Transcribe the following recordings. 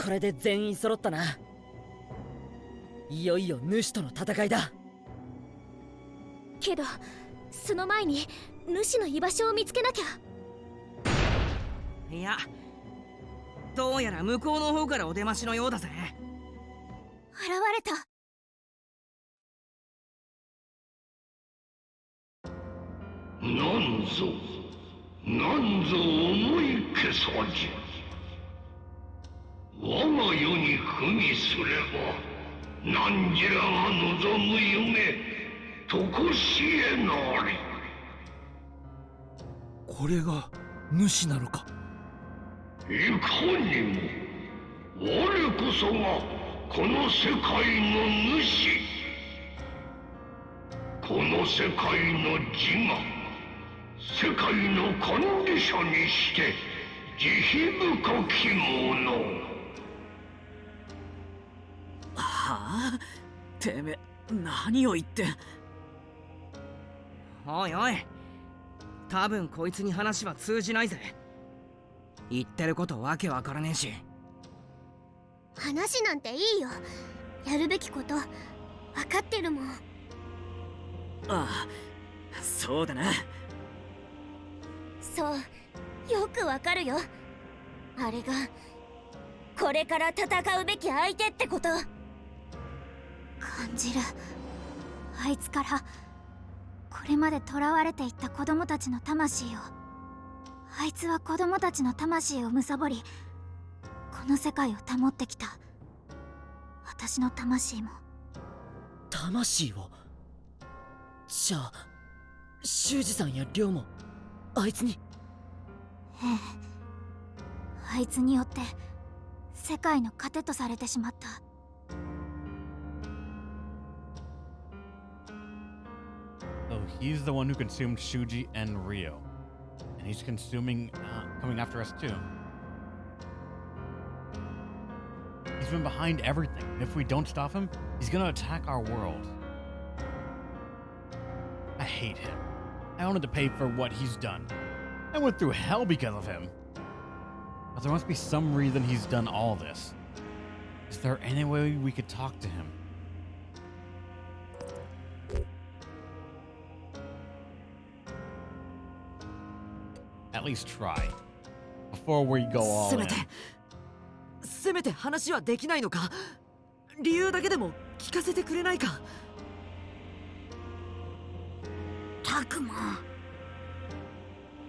これで全員揃ったな。いよいよ主との戦いだ。けどその前に主の居場所を見つけなきゃ。いや、どうやら向こうの方からお出ましのようだぜ。現れた。なんぞ思い消さじ。我が世に踏みすれば何じらが望む夢とこしえなり。これが主なのか。いかにも我こそがこの世界の主。この世界の自我、世界の管理者にして慈悲深き者。はあ、てめえ何を言って。おいおい、多分こいつに話は通じないぜ。言ってることわけわからねえし。話なんていいよ。やるべきこと分かってるもん。ああ、そうだな。そう、よくわかるよ。あれがこれから戦うべき相手ってこと。感じる。あいつからこれまで囚われていった子供たちの魂を。あいつは子供たちの魂を貪り、この世界を保ってきた。私の魂も。魂を。じゃあ修二さんや亮もあいつに。ええ、あいつによって世界の糧とされてしまった。So he's the one who consumed Shuji and Ryo. And he's coming after us too. He's been behind everything. And if we don't stop him, he's gonna attack our world. I hate him. I wanted to pay for what he's done. I went through hell because of him. But there must be some reason he's done all this. Is there any way we could talk to him? At least try. Before we go all in. せめて話はできないのか。理由だけでも聞かせてくれないか。たくま、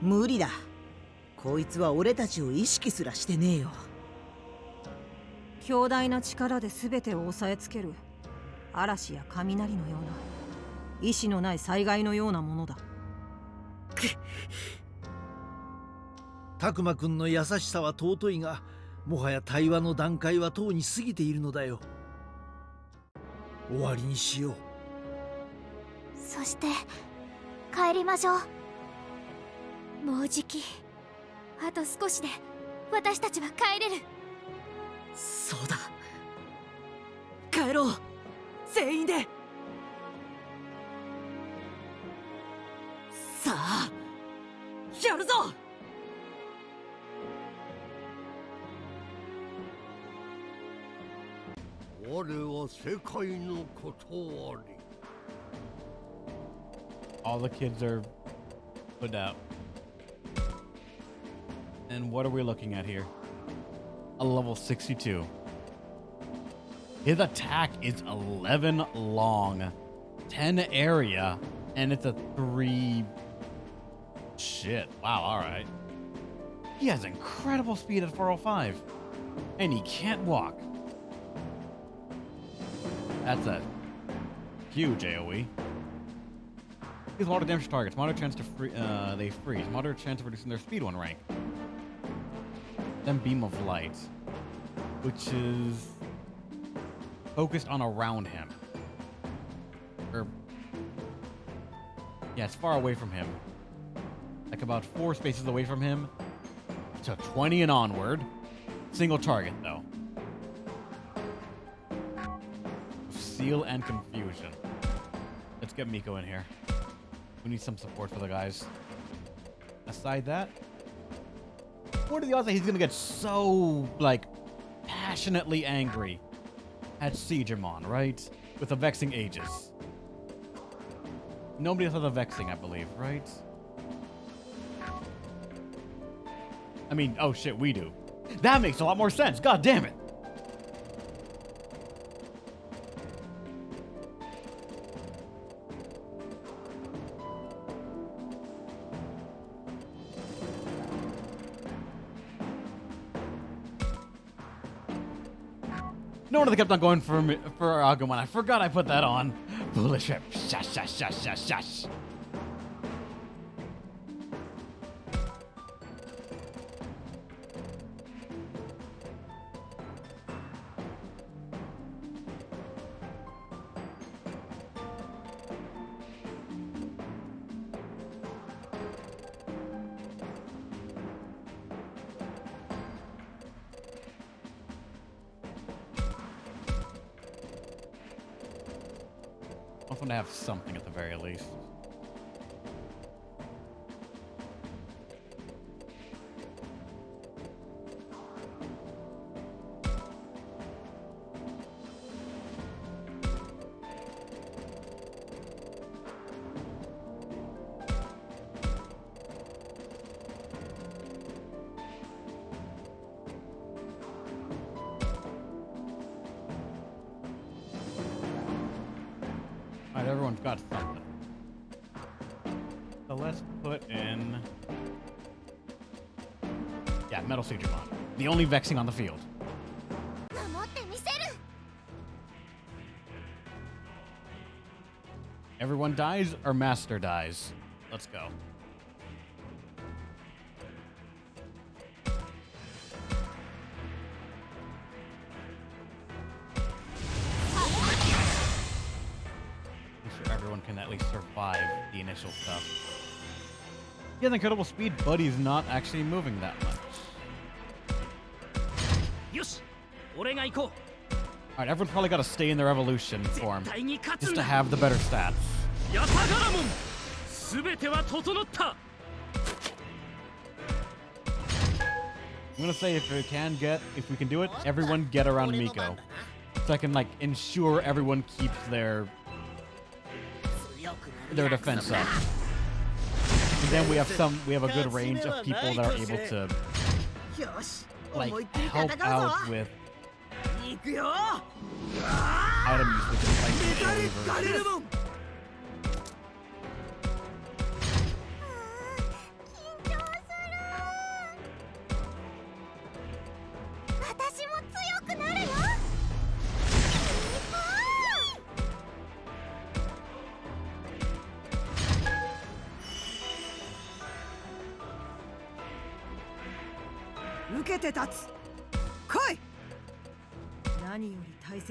無理だ。こいつは俺たちを意識すらしてねえよ。強大な力で全てを抑えつける嵐や雷のような意志のない災害のようなものだ。たくまくんの優しさは尊いが、もはや対話の段階はとうに過ぎているのだよ。終わりにしよう。そして帰りましょう。もうじきあと少しで私たちは帰れる。そうだ、帰ろう全員で。さあやるぞ。我は世界のことあり。All the kids are put out. And what are we looking at here? A level 62. His attack is 11 long, 10 area, and it's a 3... Shit. Wow, alright. He has incredible speed at 405. And he can't walk. That's a huge AoE. These water damage targets. Moderate chance to they freeze. Moderate chance of reducing their speed 1 rank. Then beam of light, which is focused on around him. Or yeah, it's far away from him. Like about 4 spaces away from him. To 20 and onward. Single target though. Seal and confusion. Let's get Miko in here. We need some support for the guys. Aside that, what are the odds that he's gonna get so, like, passionately angry at Digimon, right? With the vexing ages. Nobody else has a vexing, I believe, right? I mean, oh shit, we do. That makes a lot more sense. God damn it. No wonder they kept on going for Agumon. I forgot I put that on. Foolish rip. Shush, shush, shush, shush, shush. I want to have something at the very least. Alright, everyone's got something. So let's put in... Yeah, Metal Digimon. The only vexing on the field. Everyone dies or Master dies? Let's go. Everyone can at least survive the initial stuff. He has incredible speed, but he's not actually moving that much. Alright, everyone's probably got to stay in their evolution form just to have the better stats. I'm gonna say if we can do it, everyone get around Miko. So I can like ensure everyone keeps their defense up. And then we have a good range of people that are able to like help out with item usage and like AoE versions.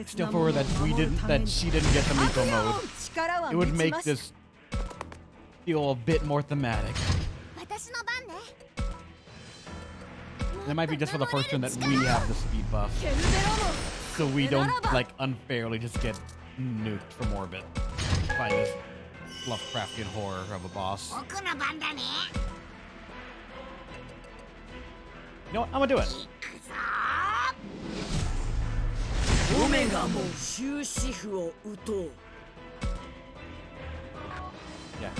Still for her that she didn't get the Miko mode. It would make this feel a bit more thematic. That might be just for the first turn that we have the speed buff. So we don't like unfairly just get nuked from orbit by this Lovecraftian horror of a boss. You know what? I'm gonna do it. Yeah.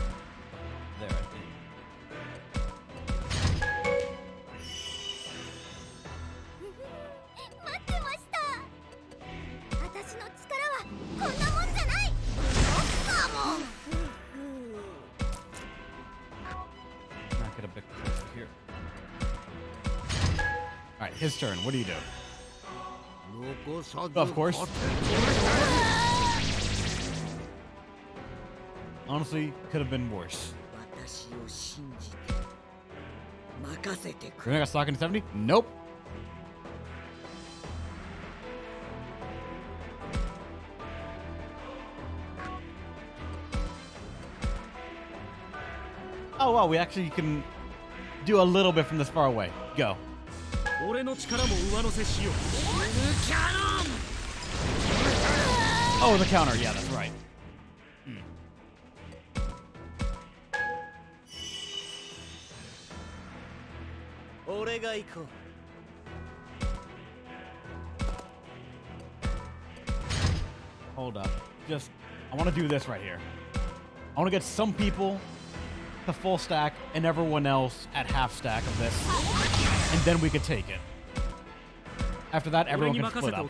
There, I think. Not get a bit closer here. Alright, his turn. What do you do? Of course. Honestly, could have been worse. We're gonna stock in 70? Nope. Oh wow, we actually can do a little bit from this far away. Go. Oh, the counter. Yeah, that's right. hold up. I want to do this right here. I want to get some people to full stack and everyone else at half stack of this. And then we could take it. After that, everyone can split up.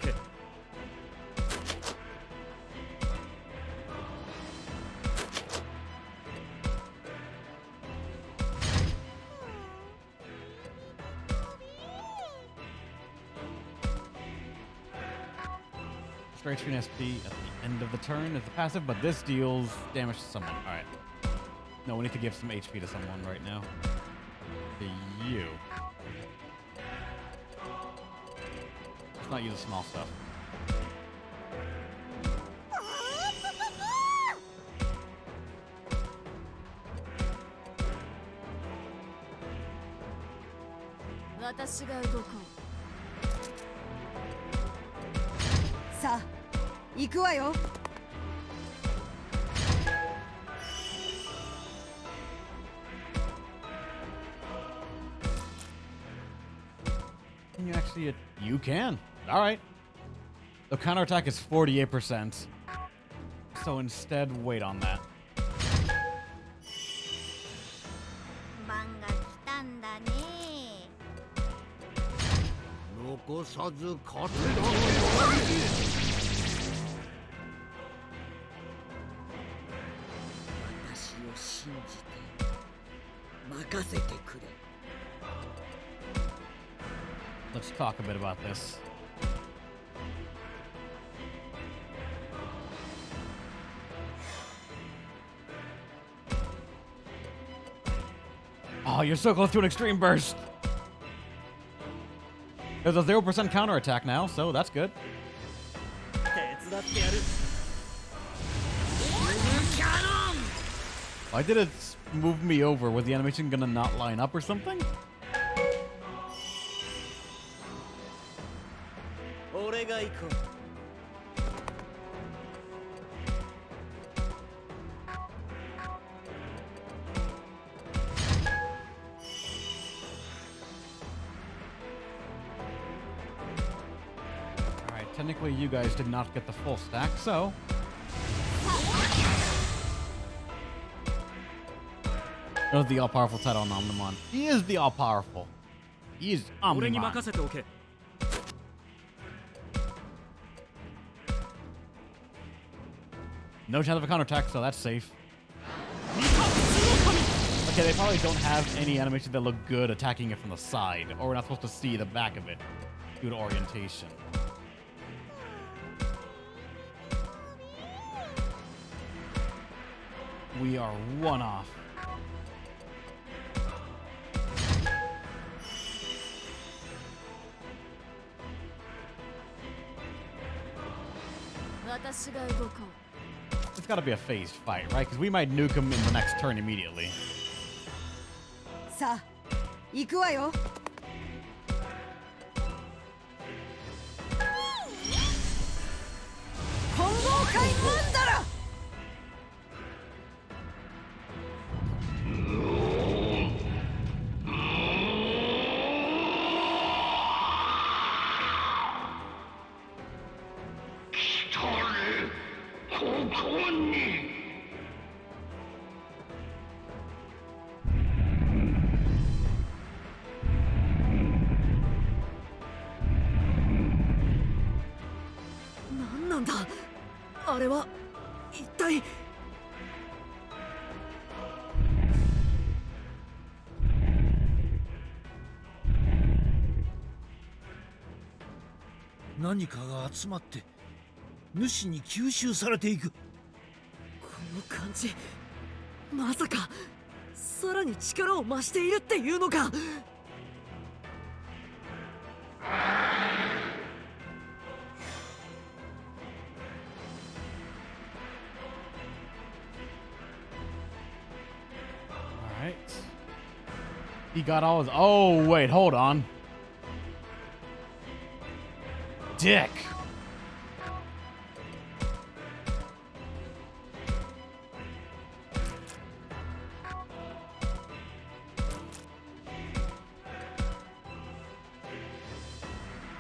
Straight screen SP at the end of the turn is the passive, but this deals damage to someone. Alright. No, we need to give some HP to someone right now. To you. Let's not use the small stuff. Sa, 行くわよ。Can you actually? You can. All right. The counterattack is 48%. So instead, wait on that. 番が来たんだね。残さず勝てだ。私を信じて任せてくれ。 Let's talk a bit about this. Oh, you're so close to an extreme burst. There's a 0% counterattack now, so that's good. Why did it move me over? Was the animation gonna not line up or something? Alright, technically you guys did not get the full stack, so... There's the all-powerful title on Omnimon. He is the all-powerful. He is Omnimon. No chance of a counterattack, so that's safe. Okay, they probably don't have any animations that look good attacking it from the side, or we're not supposed to see the back of it due to orientation. We are one off. It's gotta be a phased fight, right? Because we might nuke him in the next turn immediately. さあ、行くわよ。混合界マンダラ。来たれ、ここに。何なんだあれは一体。何かが集まって主に吸収されていく。この感じまさかさらに力を増しているっていうのか。Alright. He got all his... Oh, wait, hold on. Dick.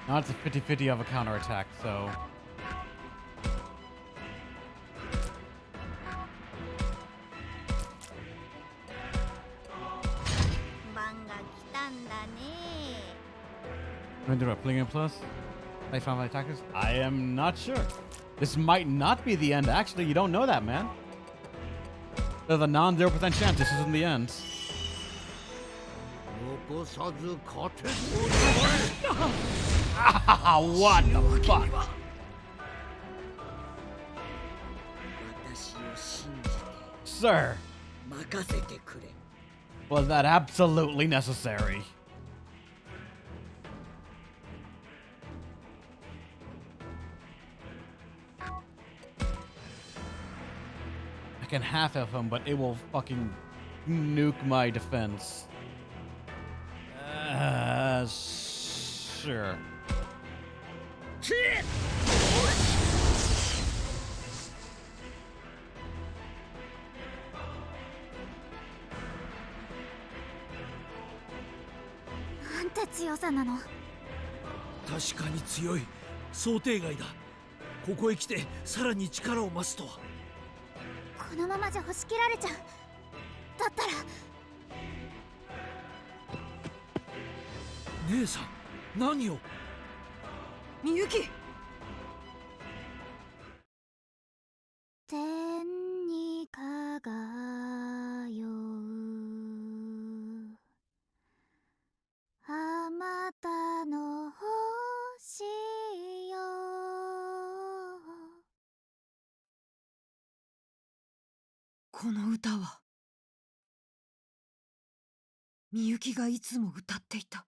Now it's a 50-50 of a counterattack, so... When do I play in plus? I found my attackers. I am not sure. This might not be the end. Actually, you don't know that, man. There's a non-0% chance this isn't the end. 残さず勝てと Ah, what the fuck? 私を信じて Sir, 任せてくれ。 was that absolutely necessary? I can half of him, but it will fucking nuke my defense. Sure.なんて強さなの。確かに強い。想定外だ。ここへ来てさらに力を増すとは。このままじゃ押し切られちゃう。だったら姉さん、何を。みゆき。天に輝うあまたの星よ。この歌はみゆきがいつも歌っていた。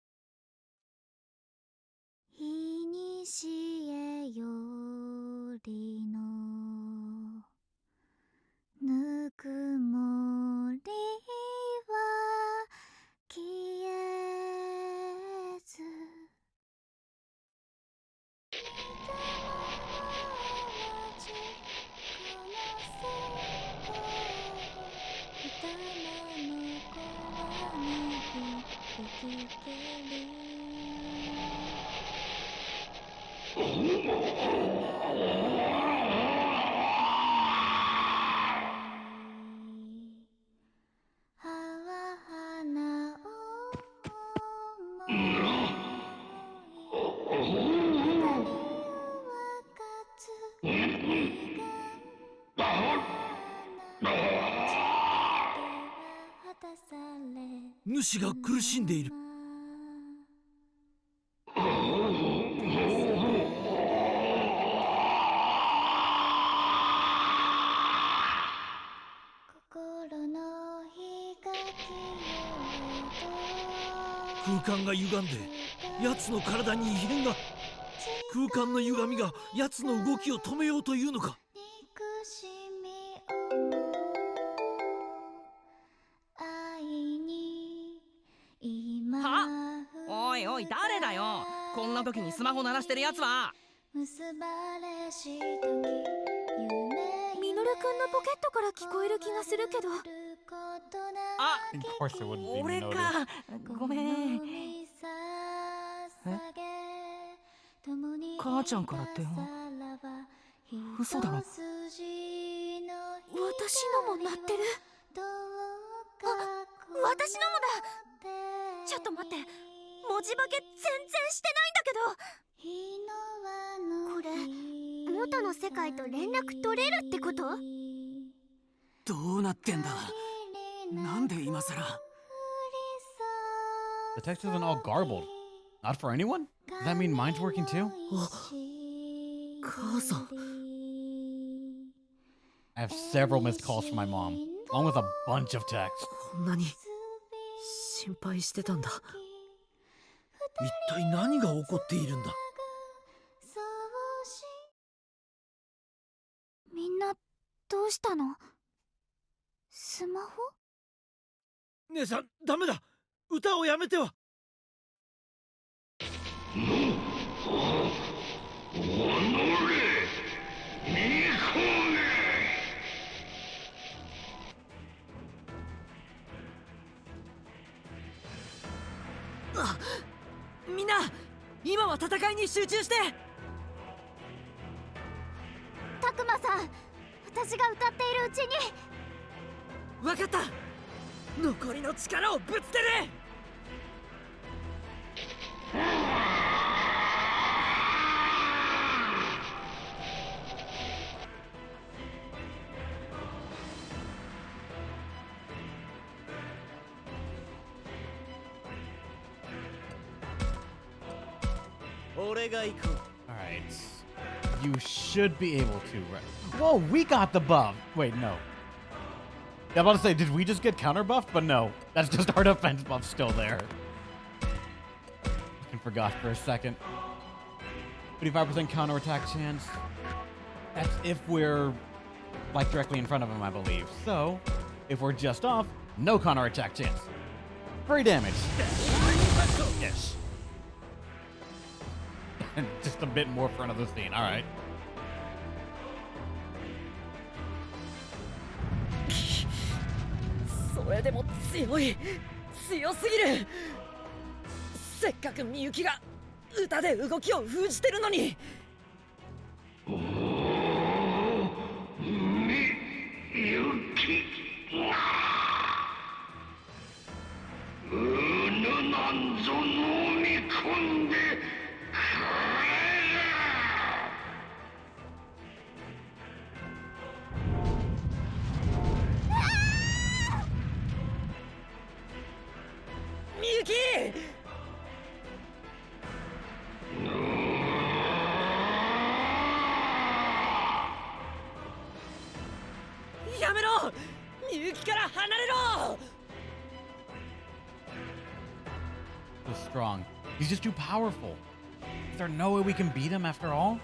いにしえよりのぬくもりは消えず主が苦しんでいる。空間が歪んで奴の体に異変が。空間の歪みが奴の動きを止めようというのか。は？おいおい、誰だよ。こんな時にスマホ鳴らしてるやつは。ミノルくんのポケットから聞こえる気がするけど。あ、 Of course it wouldn't even 俺 notice. か。ごめん。母ちゃんから電話。嘘だろ。私のも鳴ってる。あ、私のもだ。ちょっと待って、文字化け全然してないんだけど。これ元の世界と連絡取れるってこと？どうなってんだ。なんで今さら。 The text isn't all garbled. Not for anyone? Does that mean mine's working too? 母さん。 I have several missed calls from my mom, along with a bunch of texts. こんなに心配してたんだ。一体何が起こっているんだ。みんなどうしたの？スマホ？姉さん、ダメだ。歌をやめては。おのれ見込め。みんな今は戦いに集中して。たくまさん、私が歌っているうちに。分かった。残りの力をぶつける。Alright. You should be able to. Whoa, we got the buff. Wait, no. Yeah, I'm about to say, did we just get counter buffed? But no, that's just our defense buff still there. I forgot for a second. 55% counterattack chance. That's if we're like directly in front of him, I believe. So, if we're just off, no counterattack chance. Free damage. Yes. And just a bit more front of the scene. All right. So strong. He's just too powerful. Is there no way we can beat him after all?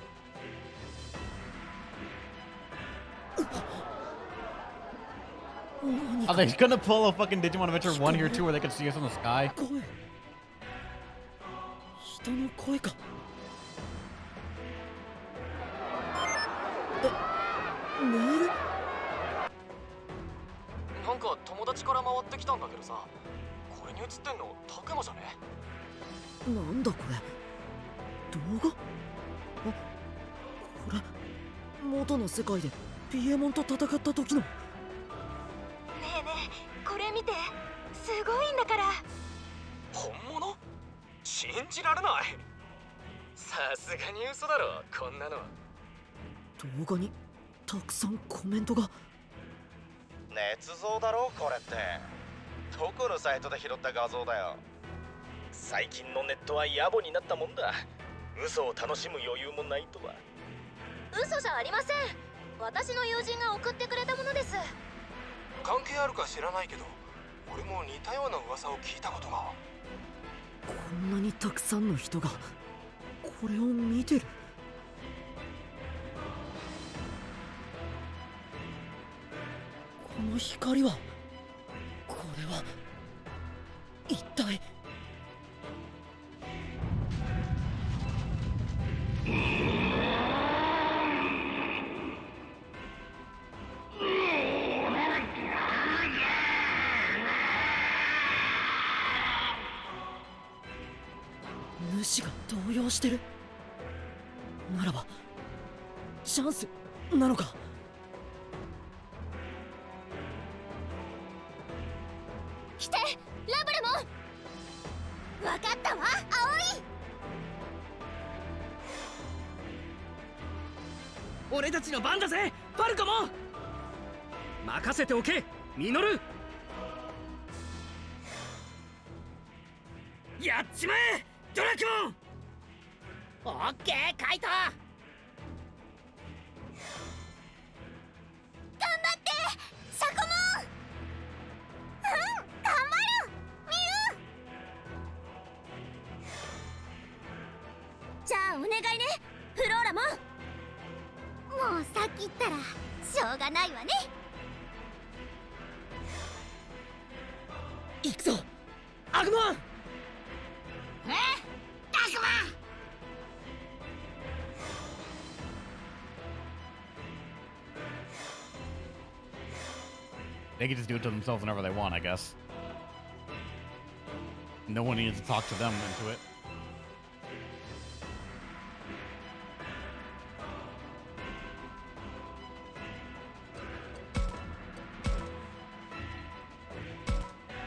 Are they gonna pull a fucking Digimon Adventure 1 here too where they can see us in the sky? 人の声か。メール？なんか友達から回ってきたんだけどさ、これに映ってんのタクマじゃね？なんだこれ。動画？あ、これ元の世界でピエモンと戦った時の。ねえねえ、これ見て、すごいんだから。本物？信じられない。さすがに嘘だろ、こんなの。動画にたくさんコメントが。捏造だろこれって。どこのサイトで拾った画像だよ。最近のネットは野暮になったもんだ。嘘を楽しむ余裕もないとは。嘘じゃありません。私の友人が送ってくれたものです。関係あるか知らないけど、俺も似たような噂を聞いたことが。こんなにたくさんの人がこれを見てる。この光は、これは一体。主が動揺してる。ならばチャンスなのか。来て、ラブレモン。わかったわ、葵。俺たちの番だぜ、ファルコモン。任せておけ、ミノル。やっちまえ、ドラキモン。オッケー、カイト。頑張って、シャコモン。頑張る、ミル。じゃあお願いね、フローラモン。もうさっき言ったらしょうがないわね。行くぞ、アグモン。タクマ。They can just do it to themselves whenever they want, I guess. No one needs to talk to them into it.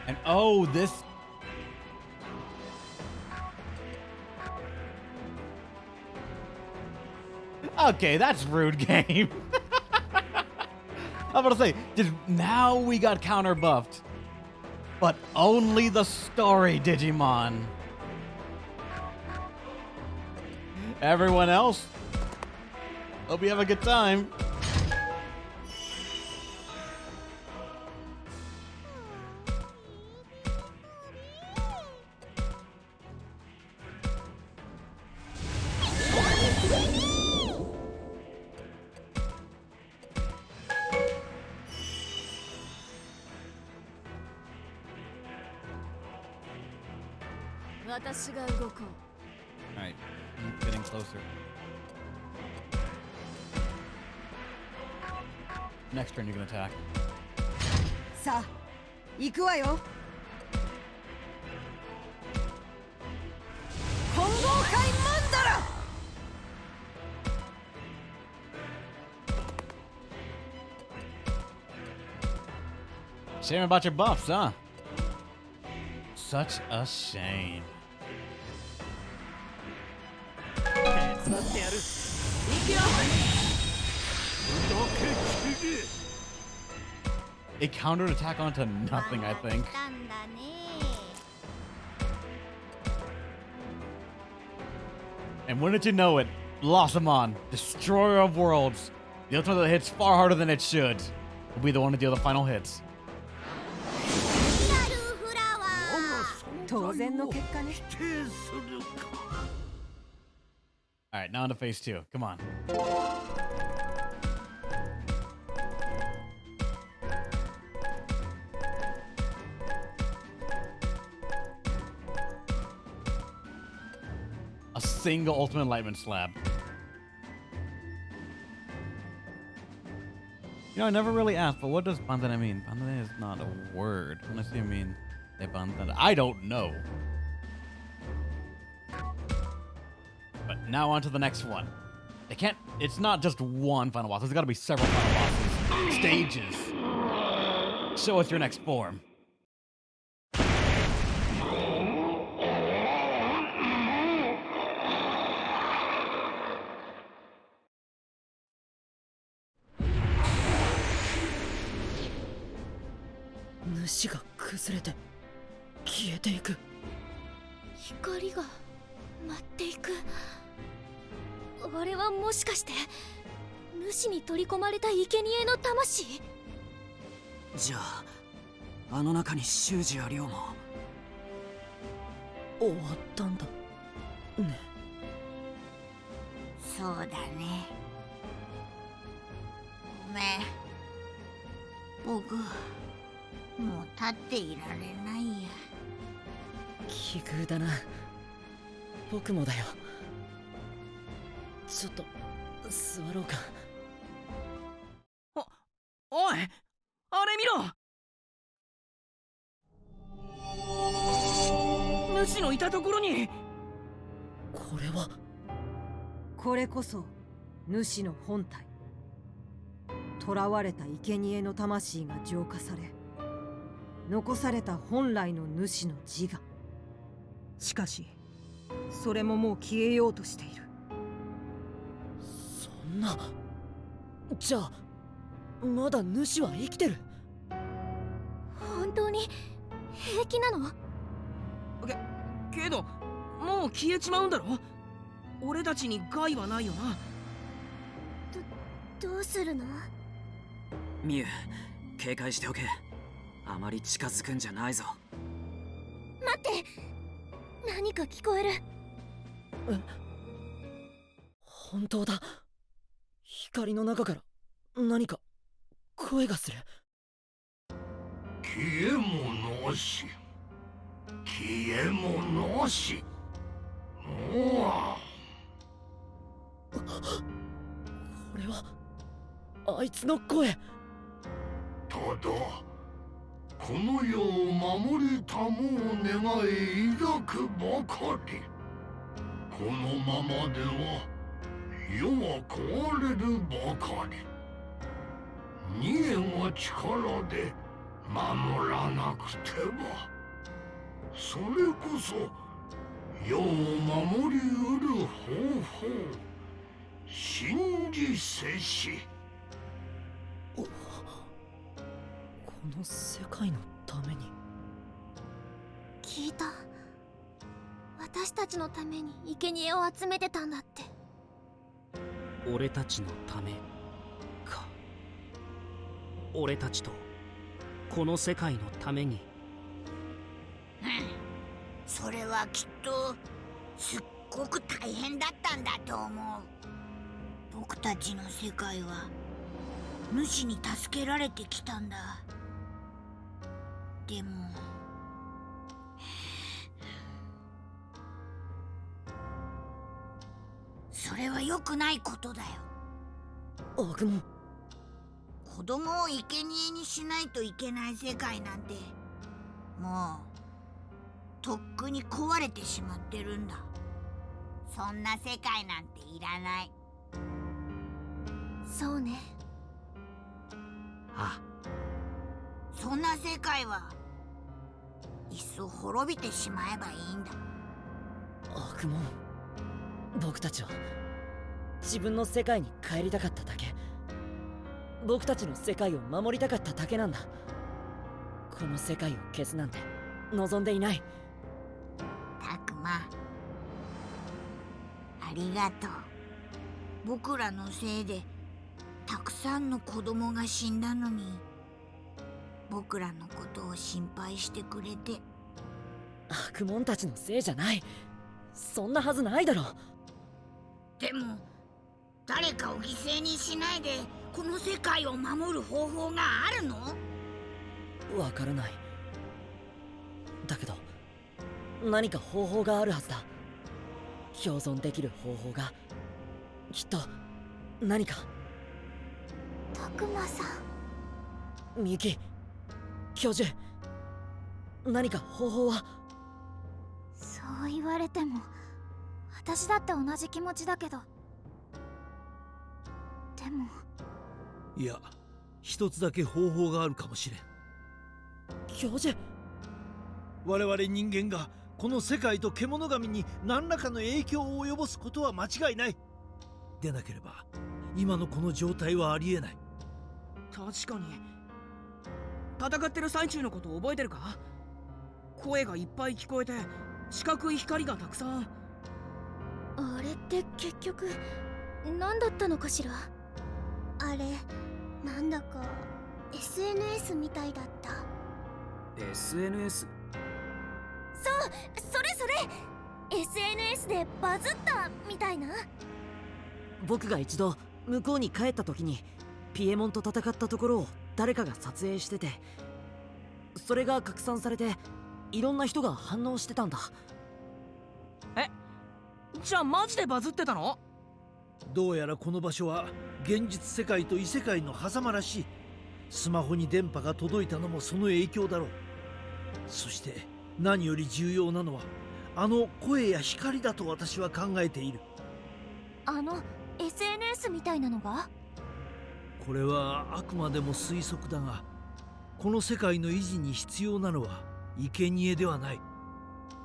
And oh, this... Okay, that's rude, game. I'm about to say, just now we got counter buffed, but only the story Digimon. Everyone else, hope you have a good time. Alright, I'm getting closer. Next turn, you can attack. さあ行くわよ。混合界マンダラ。 Shame about your buffs, huh? Such a shame. It countered attack onto nothing, I think. And wouldn't you know it, Blossamon, Destroyer of Worlds, the ultimate that hits far harder than it should, will be the one to deal the final hits. 当然の結果ね。 Alright, now into phase 2. Come on. A single ultimate enlightenment slab. You know, I never really asked, but what does bandana mean? Bandana is not a word. Unless you mean a bandana. I don't know. But now on to the next one. It's not just one final boss. There's got to be several final bosses. Stages. Show us your next form. Hikariが舞っていく。あれはもしかして主に取り込まれた生贄の魂？じゃああの中に修二や龍も終わったんだね。そうだね。ごめん。僕もう立っていられないや。奇遇だな。僕もだよ。ちょっと座ろうか。おい、あれ見ろ。主のいたところに。これは。これこそ主の本体。囚われた生贄の魂が浄化され、残された本来の主の自我。しかしそれももう消えようとしている。そんな。じゃあまだ主は生きてる。本当に平気なの？けどもう消えちまうんだろ。俺たちに害はないよな。どうするの？ミュウ、警戒しておけ。あまり近づくんじゃないぞ。待って、何か聞こえる。本当だ。光の中から何か声がする。消えものし、消えものし。うわ。これはあいつの声。ただこの世を守りたもう願い抱くばかり。このままでは世は壊れるばかり。逃げが力で守らなくては。それこそ世を守りうる方法。信じせし。この世界のために。聞いた。私たちのために生贄を集めてたんだって。俺たちのためか。俺たちとこの世界のために。それはきっとすっごく大変だったんだと思う。僕たちの世界は主に助けられてきたんだ。でもそれは良くないことだよ。悪夢。子供を生贄にしないといけない世界なんてもうとっくに壊れてしまってるんだ。そんな世界なんていらない。そうね。あそんな世界はいっそ滅びてしまえばいいんだ。悪夢。僕たちは自分の世界に帰りたかっただけ。僕たちの世界を守りたかっただけなんだ。この世界を消すなんて望んでいない。たくま、ありがとう。僕らのせいでたくさんの子供が死んだのに、僕らのことを心配してくれて。悪夢たちのせいじゃない。そんなはずないだろ。でも誰かを犠牲にしないでこの世界を守る方法があるの？わからない。だけど何か方法があるはずだ。共存できる方法がきっと何か。たくまさん。みゆき教授、何か方法は？そう言われても私だって同じ気持ちだけど。でもいや、一つだけ方法があるかもしれん。教授、我々人間がこの世界と獣神に何らかの影響を及ぼすことは間違いない。でなければ今のこの状態はありえない。確かに。戦ってる最中のこと覚えてるか？声がいっぱい聞こえて四角い光がたくさん。あれって結局何だったのかしら。あれなんだか SNS みたいだった。 SNS？ それ SNS でバズったみたいな。僕が一度向こうに帰った時にピエモンと戦ったところを誰かが撮影してて、それが拡散されていろんな人が反応してたんだ。じゃあマジでバズってたの？どうやらこの場所は現実世界と異世界の狭間らしい。スマホに電波が届いたのもその影響だろう。そして何より重要なのはあの声や光だと私は考えている。あの SNS みたいなのが？これはあくまでも推測だが、この世界の維持に必要なのは生贄ではない。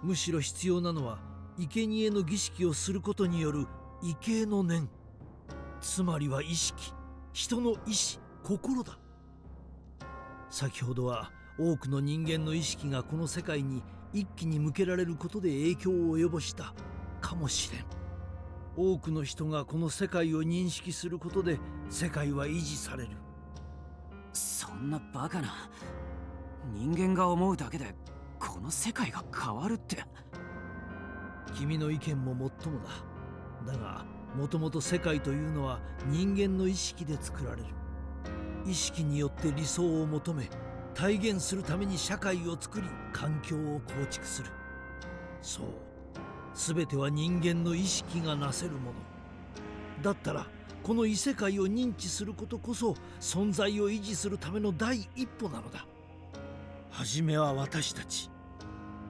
むしろ必要なのは生贄の儀式をすることによる畏敬の念、つまりは意識、人の意志、心だ。先ほどは多くの人間の意識がこの世界に一気に向けられることで影響を及ぼしたかもしれん。多くの人がこの世界を認識することで世界は維持される。そんなバカな。人間が思うだけでこの世界が変わるって。君の意見ももっともだ。だがもともと世界というのは人間の意識で作られる。意識によって理想を求め体現するために社会を作り環境を構築する。そう、全ては人間の意識がなせるものだったら、この異世界を認知することこそ存在を維持するための第一歩なのだ。はじめは私たち、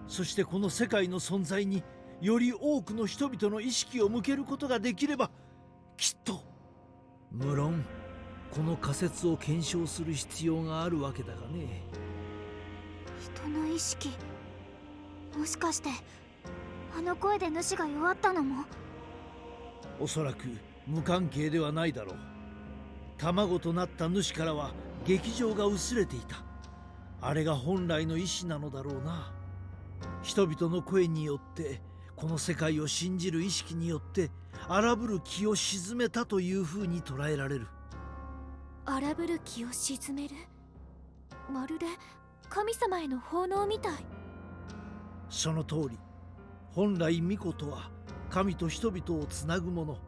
そしてこの世界の存在により多くの人々の意識を向けることができれば、きっと、無論この仮説を検証する必要があるわけだがね。人の意識、もしかしてあの声で主が弱ったのも？おそらく無関係ではないだろう。卵となった主からは劇場が薄れていた。あれが本来の意志なのだろうな。人々の声によってこの世界を信じる意識によって荒ぶる気を鎮めたというふうに捉えられる。荒ぶる気を鎮める、まるで神様への奉納みたい。その通り、本来巫女とは神と人々をつなぐもの。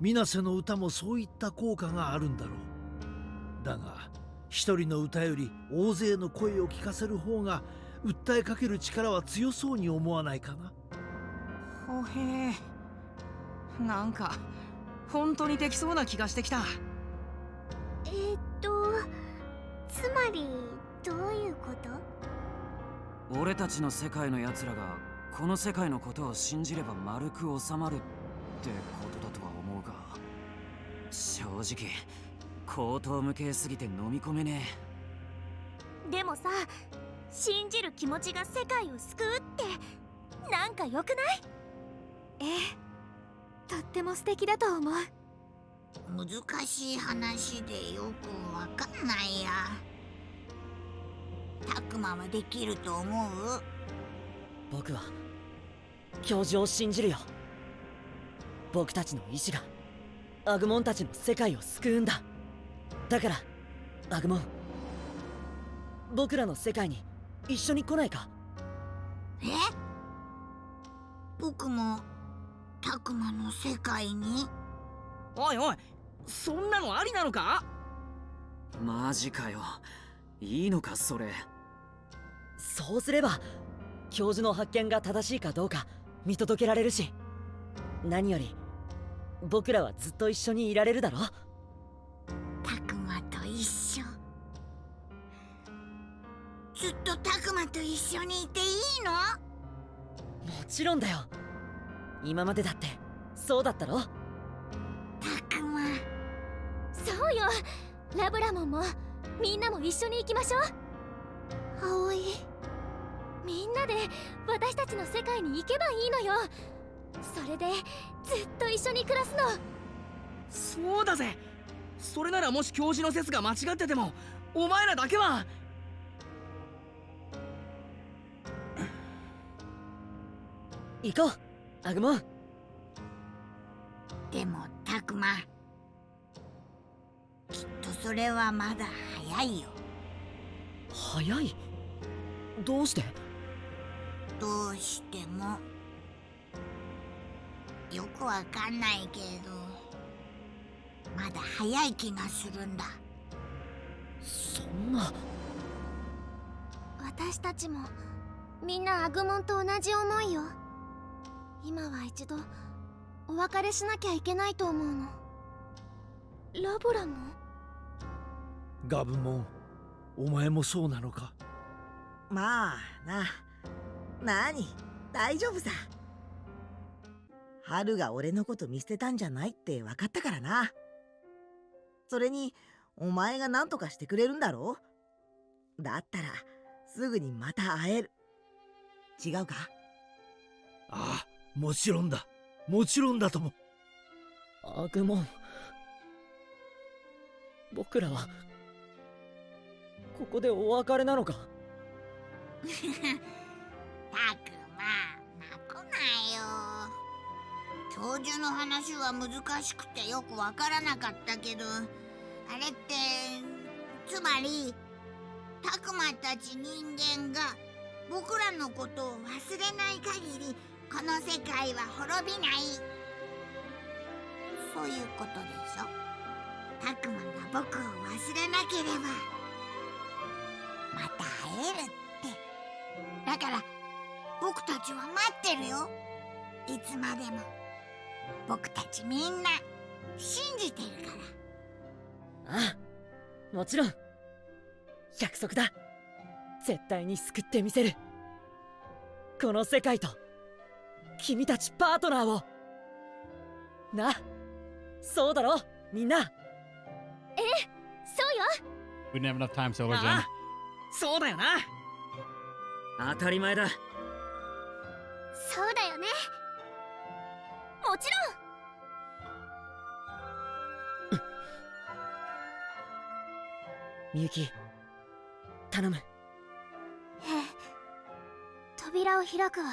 水瀬の歌もそういった効果があるんだろう。だが一人の歌より大勢の声を聞かせる方が訴えかける力は強そうに思わないかな。ほへえ、なんか本当にできそうな気がしてきた。つまりどういうこと？俺たちの世界のやつらがこの世界のことを信じれば丸く収まるってことだとは思うが、正直口頭無形すぎて飲み込めねでもさ、信じる気持ちが世界を救うってなんか良くない？ええ、とっても素敵だと思う。難しい話でよくわかんないや。たくまはできると思う？僕は教授を信じるよ。僕たちの意志がアグモンたちの世界を救うんだ。だからアグモン、僕らの世界に一緒に来ないか？え？僕もたくまの世界に？おいおい、そんなのありなのか？マジかよ。いいのかそれ。そうすれば教授の発見が正しいかどうか見届けられるし、何より僕らはずっと一緒にいられるだろ。たくまと一緒。ずっとたくまと一緒にいていいの？もちろんだよ。今までだってそうだったろ。たくま。そうよ、ラブラモンもみんなも一緒に行きましょう。葵、みんなで私たちの世界に行けばいいのよ。それでずっと一緒に暮らすの。そうだぜ。それならもし教授の説が間違っててもお前らだけは。行こうアグモン。でもたくま、きっとそれはまだ早いよ。早い？どうして？どうしてもよくわかんないけど、まだ早い気がするんだ。そんな。私たちもみんなアグモンと同じ思いよ。今は一度お別れしなきゃいけないと思うの。ラブラモン？ガブモン、お前もそうなのか？まあな。何？大丈夫さ。ハルが俺のこと見捨てたんじゃないって分かったからな。それにお前が何とかしてくれるんだろう。だったらすぐにまた会える。違うか？ああ、もちろんだ。もちろんだとも。アグモン、僕らはここでお別れなのか？たくま、泣くなよ。教授の話は難しくてよくわからなかったけど、あれってつまりたくまたち人間が僕らのことを忘れない限りこの世界は滅びない、そういうことでしょ。たくまが僕を忘れなければまた会えるって。だから僕たちは待ってるよ。いつまでも僕たちみんな信じてるから。ああ、もちろん。約束だ。絶対に救ってみせる。この世界と君たちパートナーをな。そうだろみんな。ええ、そうよ。 We didn't have enough time, Solar あ Gen. あ、そうだよな。当たり前だ。そうだよね。もちみゆき、頼む。ろん。ええ、扉を開くわ。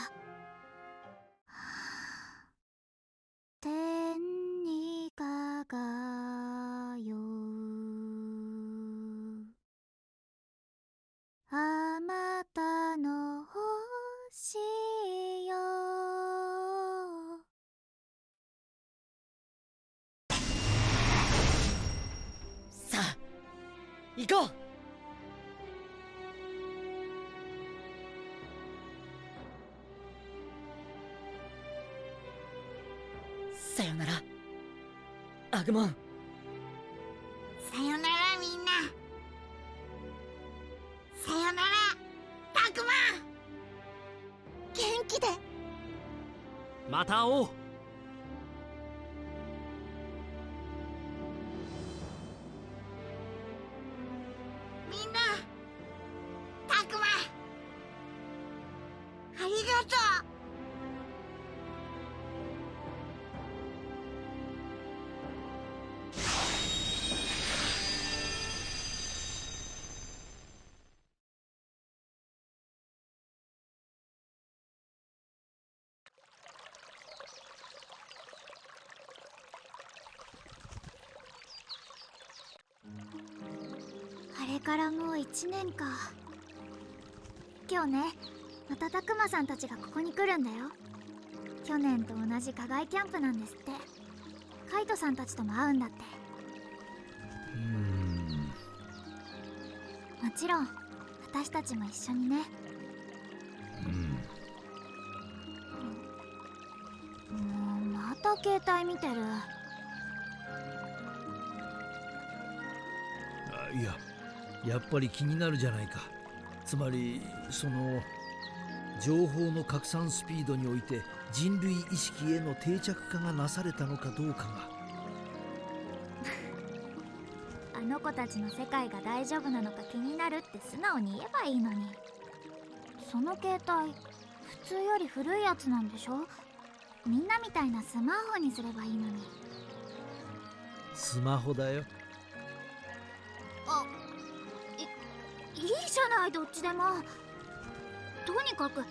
行こう。さよならアグモン。さよならみんな。さよならたくま。元気で。また会おう。みんなたくまありがとう。あれからもう1年か。今日ね、またたくまさんたちがここに来るんだよ。去年と同じ課外キャンプなんですって。カイトさんたちとも会うんだって。もちろん私たちも一緒にね。もうまた携帯見てる。いや、やっぱり気になるじゃないか。つまり情報の拡散スピードにおいて人類意識への定着化がなされたのかどうかが。あの子たちの世界が大丈夫なのか気になるって素直に言えばいいのに。その携帯普通より古いやつなんでしょ。みんなみたいなスマホにすればいいのに。スマホだよ。いいじゃない、どっちでも。とにかく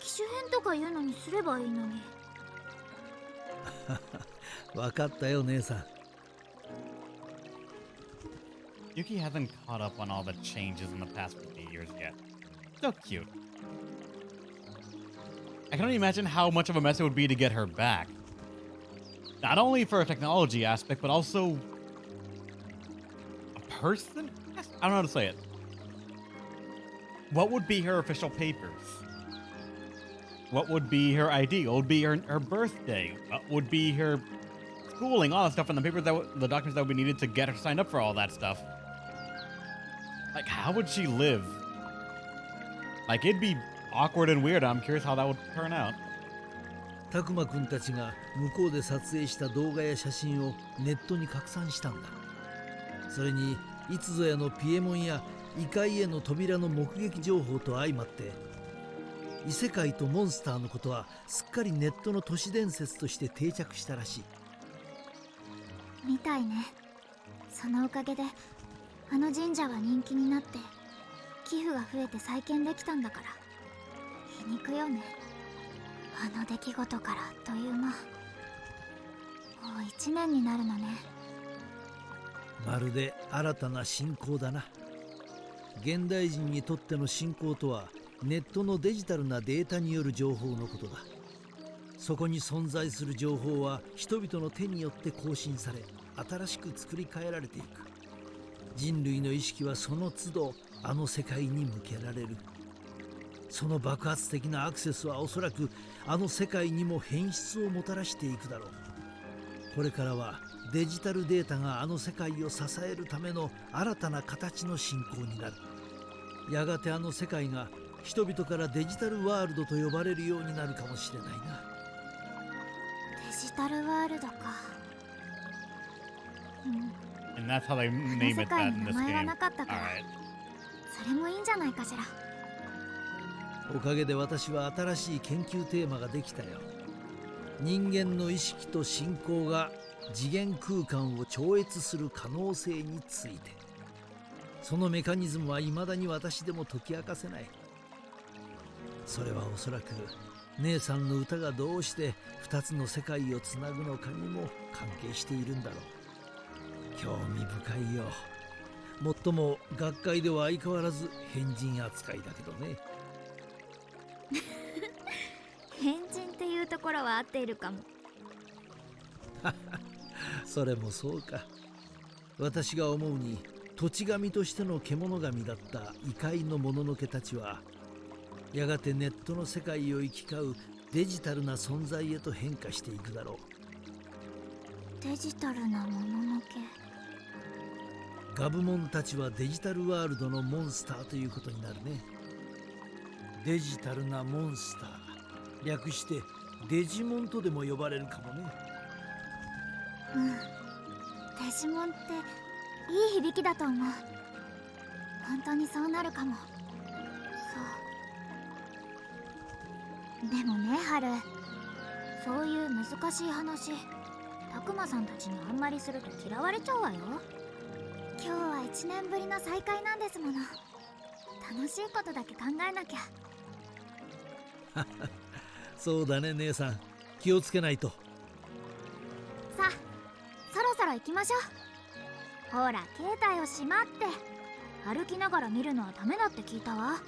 機種変とかいうのにすればいいのに。わかったよ姉さん。Yuki hasn't caught up on all the changes in the past 50 years yet. So cute. I can only imagine how much of a mess it would be to get her back. Not only for a technology aspect, but also a person? I don't know how to say it. What would be her official papers? What would be her ID? What would be her birthday? What would be her schooling? All that stuff, and the papers the documents that would be needed to get her signed up for all that stuff. Like, how would she live? Like, it'd be awkward and weird. I'm curious how that would turn out. たくまくんたちが向こうで撮影した動画や写真をネットに拡散したんだ。それにいつぞやのピエモンや異界への扉の目撃情報と相まって、異世界とモンスターのことはすっかりネットの都市伝説として定着したらしい。みたいね。そのおかげであの神社は人気になって寄付が増えて再建できたんだから皮肉よね。あの出来事からあっという間。もう1年になるのね。まるで新たな信仰だな。現代人にとっての信仰とはネットのデジタルなデータによる情報のことだ。そこに存在する情報は人々の手によって更新され、新しく作り変えられていく。人類の意識はその都度あの世界に向けられる。その爆発的なアクセスはおそらくあの世界にも変質をもたらしていくだろう。これからはデジタルデータがあの世界を支えるための新たな形の信仰になる。やがてあの世界が人々からデジタルワールドと呼ばれるようになるかもしれないな。デジタルワールドか。And that's how they name it that in this 名前は game. なかったから、 Alright. それもいいんじゃないかしら。おかげで私は新しい研究テーマができたよ。人間の意識と信仰が次元空間を超越する可能性について。そのメカニズムは未だに私でも解き明かせない。それはおそらく姉さんの歌がどうして2つの世界をつなぐのかにも関係しているんだろう。興味深いよ。もっとも学会では相変わらず変人扱いだけどね。変人っていうところは合っているかも。それもそうか。私が思うに土地神としての獣神だった異界のもののけたちは、やがてネットの世界を行き交うデジタルな存在へと変化していくだろう。デジタルなもののけ。ガブモンたちはデジタルワールドのモンスターということになるね。デジタルなモンスター、略してデジモンとでも呼ばれるかもね。デジモンっていい響きだと思う。本当にそうなるかも。そうでもね、ハル、そういう難しい話たくまさんたちにあんまりすると嫌われちゃうわよ。今日は1年ぶりの再会なんですもの。楽しいことだけ考えなきゃ。そうだね姉さん、気をつけないと。さあ、そろそろ行きましょう。ほら、携帯をしまって。歩きながら見るのはダメだって聞いたわ。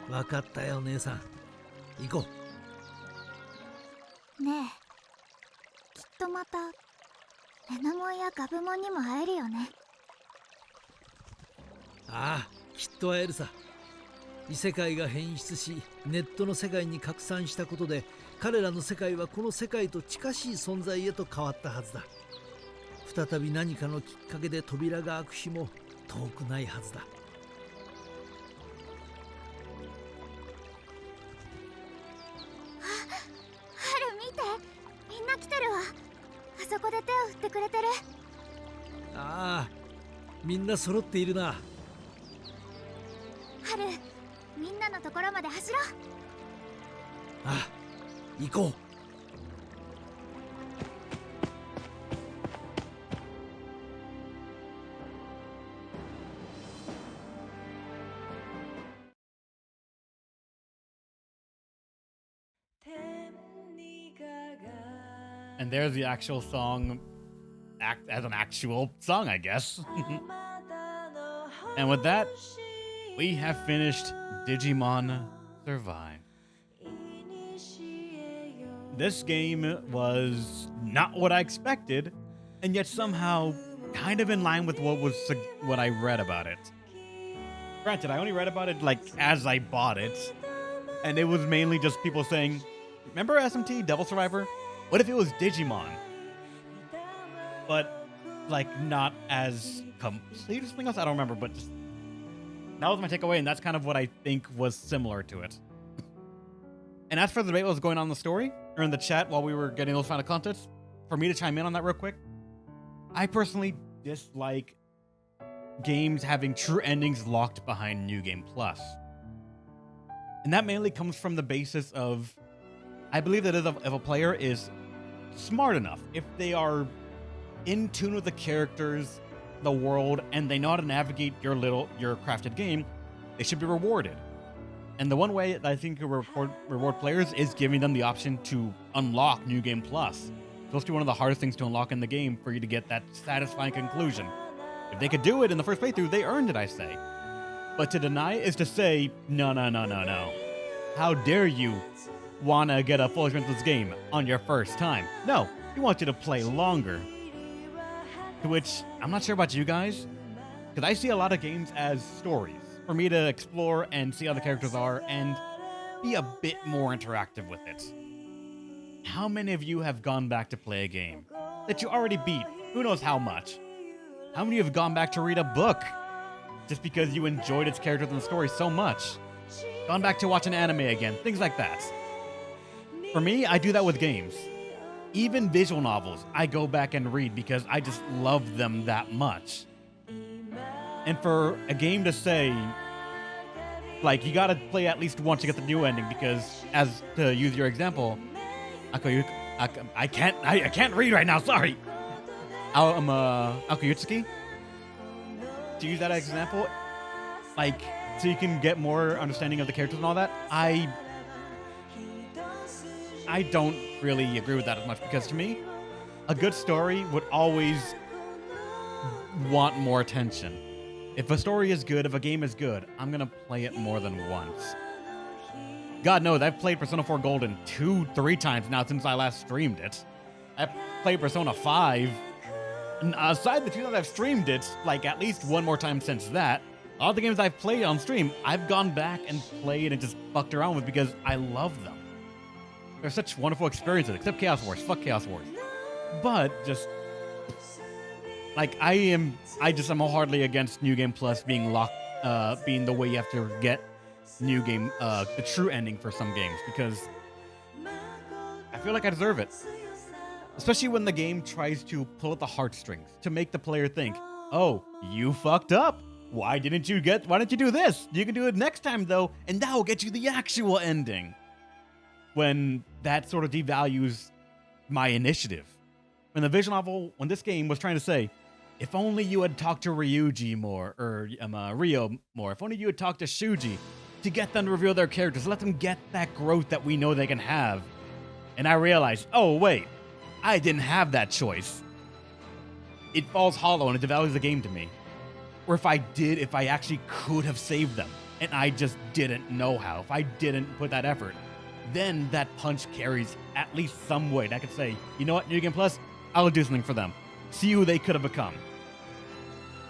わかったよ姉さん、行こねえ、きっとまたレナモンやガブモンにも会えるよね。ああ、きっと会えるさ。異世界が変質し、ネットの世界に拡散したことで、彼らの世界はこの世界と近しい存在へと変わったはずだ。再び何かのきっかけで扉が開く日も遠くないはずだ。ハル見て、みんな来てるわ。あそこで手を振ってくれてる。ああ、みんな揃っているな。ハル、みんなのところまで走ろう。ああ、行こう。And there's the actual song, act as an actual song, I guess. And with that, we have finished Digimon Survive. This game was not what I expected, and yet somehow kind of in line with what I read about it. Granted, I only read about it like as I bought it, and it was mainly just people saying, "Remember SMT Devil Survivor? What if it was Digimon?" But like not as complete as something else. I don't remember, but just that was my takeaway, and that's kind of what I think was similar to it. And as for the debate that was going on in the story or in the chat while we were getting those final contents, for me to chime in on that real quick, I personally dislike games having true endings locked behind New Game Plus. And that mainly comes from the basis of, I believe that if a player is smart enough, if they are in tune with the characters, the world, and they know how to navigate your crafted game, they should be rewarded. And the one way that I think to reward players is giving them the option to unlock New Game Plus. It's supposed to be one of the hardest things to unlock in the game for you to get that satisfying conclusion. If they could do it in the first playthrough, they earned it, I say. But to deny is to say, no. How dare you want to get a full experience of this game on your first time? No, we want you to play longer. To which, I'm not sure about you guys, because I see a lot of games as stories for me to explore and see how the characters are and be a bit more interactive with it. How many of you have gone back to play a game that you already beat? Who knows how much? How many have gone back to read a book just because you enjoyed its characters and the story so much? Gone back to watch an anime again, things like that. For me, I do that with games. Even visual novels, I go back and read because I just love them that much. And for a game to say, like, you gotta play at least once to get the new ending because, as to use your example, I can't read right now, sorry. Akuyutsuki, to use that example, like, so you can get more understanding of the characters and all that, I don't really agree with that as much because to me, a good story would always want more attention. If a story is good, if a game is good, I'm gonna play it more than once. God knows, I've played Persona 4 Golden 2-3 times now since I last streamed it. I played Persona 5 And aside the two that I've streamed it, like at least one more time since that, all the games I've played on stream, I've gone back and played and just fucked around with because I love them. They're such wonderful experiences, except Chaos Wars. Fuck Chaos Wars. But just like I'm wholeheartedly against New Game Plus being locked, being the way you have to get New Game, the true ending for some games, because I feel like I deserve it. Especially when the game tries to pull at the heartstrings to make the player think, oh, you fucked up. Why didn't you do this? You can do it next time though, and that will get you the actual ending. When that sort of devalues my initiative. When the visual novel, when this game was trying to say, if only you had talked to Ryuji more, or Ryo more, if only you had talked to Shuji to get them to reveal their characters, let them get that growth that we know they can have. And I realized, oh wait, I didn't have that choice. It falls hollow and it devalues the game to me. Or if I actually could have saved them, and I just didn't know how, if I didn't put that effort, then that punch carries at least some weight. I could say, you know what, New Game Plus, I'll do something for them. See who they could have become.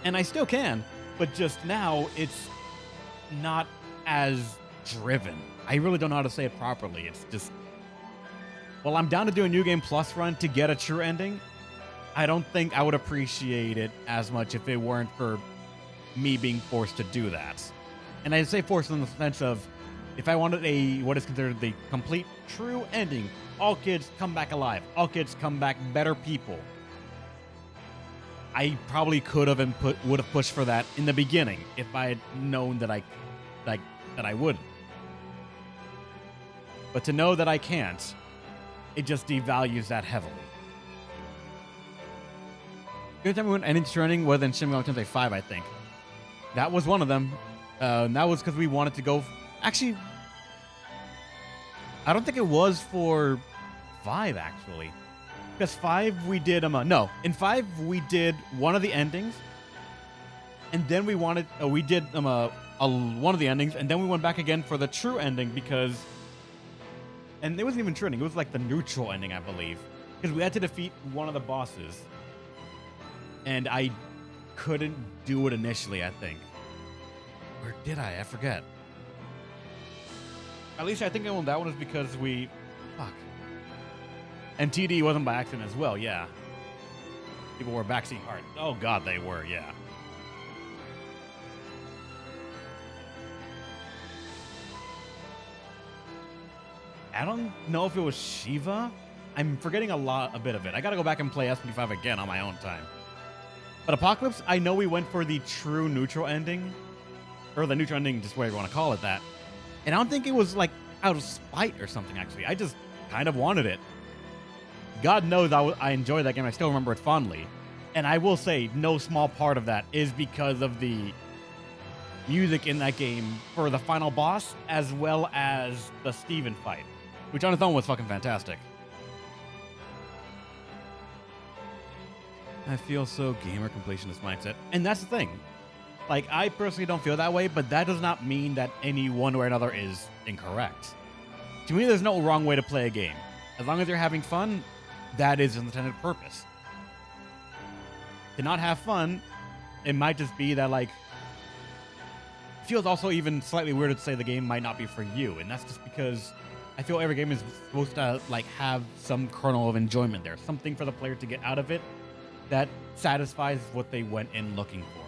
And I still can, but just now it's not as driven. I really don't know how to say it properly. It's just, well, I'm down to do a New Game Plus run to get a true ending. I don't think I would appreciate it as much if it weren't for me being forced to do that. And I say forced in the sense of, if I wanted what is considered the complete true ending, all kids come back alive, all kids come back better people, I probably could have and would have pushed for that in the beginning if I had known that I wouldn't. But to know that I can't, it just devalues that heavily. The only time we went ending training was in Shin Megami Tensei 5, I think. That was one of them. And that was because we wanted to go. Actually, I don't think it was for 5, actually. Because 5 we did no. In 5 we did one of the endings, and then we did one of the endings, and then we went back again for the true ending because, and it wasn't even true ending. It was like the neutral ending, I believe, because we had to defeat one of the bosses, and I couldn't do it initially. I think, or did I? I forget. At least I think on that one is because fuck. And TD wasn't by accident as well, yeah. People were backseat hard. Oh god, they were, yeah. I don't know if it was Shiva. I'm forgetting a bit of it. I gotta go back and play SP5 again on my own time. But Apocalypse, I know we went for the true neutral ending. Or the neutral ending, just whatever you want to call it that. And I don't think it was like out of spite or something, actually. I just kind of wanted it. God knows I enjoy that game. I still remember it fondly. And I will say, no small part of that is because of the music in that game for the final boss, as well as the Steven fight, which on its own was fucking fantastic. I feel so gamer completionist mindset. And that's the thing. Like, I personally don't feel that way, but that does not mean that any one way or another is incorrect. To me, there's no wrong way to play a game. As long as you're having fun, that is an intended purpose. To not have fun, it might just be that, like, it feels also even slightly weird to say the game might not be for you, and that's just because I feel every game is supposed to, like, have some kernel of enjoyment there, something for the player to get out of it that satisfies what they went in looking for.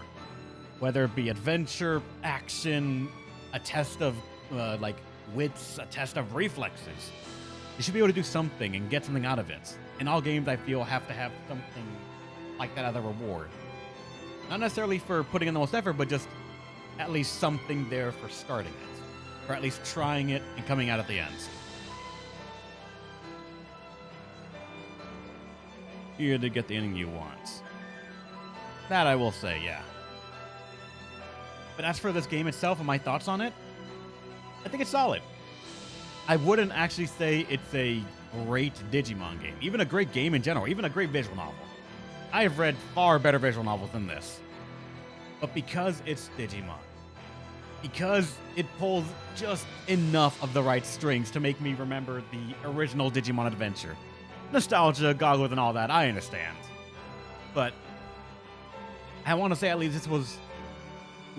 Whether it be adventure, action, a test of, like, wits, a test of reflexes. You should be able to do something and get something out of it. And all games, I feel, have to have something like that as a reward. Not necessarily for putting in the most effort, but just at least something there for starting it. Or at least trying it and coming out at the end. Here to get the ending you want. That I will say, yeah. But as for this game itself and my thoughts on it, I think it's solid. I wouldn't actually say it's a great Digimon game, even a great game in general, even a great visual novel. I have read far better visual novels than this. But because it's Digimon, because it pulls just enough of the right strings to make me remember the original Digimon adventure. Nostalgia, goggles, and all that, I understand. But I want to say at least this was